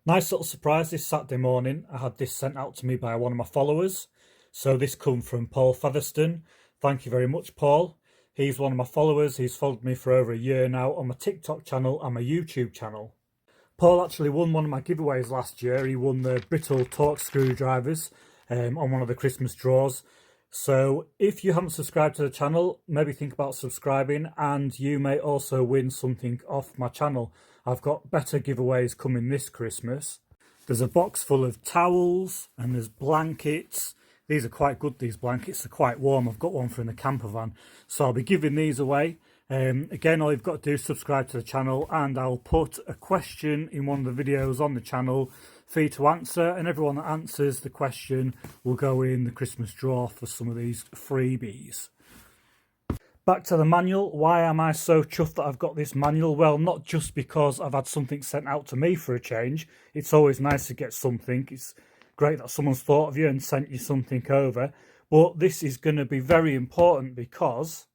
Nice little surprise this Saturday morning. I had this sent out to me by one of my followers. So this come from Paul Featherston. Thank you very much, Paul. He's one of my followers. He's followed me for over a year now on my TikTok channel and my YouTube channel. Paul actually won one of my giveaways last year. He won the brittle torque screwdrivers on one of the Christmas draws. So if you haven't subscribed to the channel, maybe think about subscribing, and you may also win something off my channel. I've got better giveaways coming this Christmas. There's a box full of towels and there's blankets. These are quite good, these blankets. They're quite warm. I've got one from the camper van. So I'll be giving these away. Again, all you've got to do is subscribe to the channel, and I'll put a question in one of the videos on the channel for you to answer, and everyone that answers the question will go in the Christmas draw for some of these freebies. Back to the manual. Why am I so chuffed that I've got this manual? Well, not just because I've had something sent out to me for a change. It's always nice to get something. It's great that someone's thought of you and sent you something over. But this is going to be very important because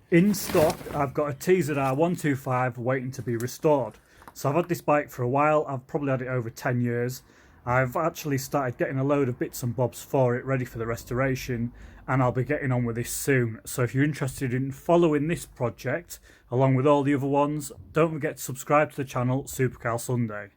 in stock, I've got a Tzr125 waiting to be restored. So I've had this bike for a while. I've probably had it over 10 years. I've actually started getting a load of bits and bobs for it ready for the restoration, and I'll be getting on with this soon. So if you're interested in following this project along with all the other ones, don't forget to subscribe to the channel Supercar Sunday.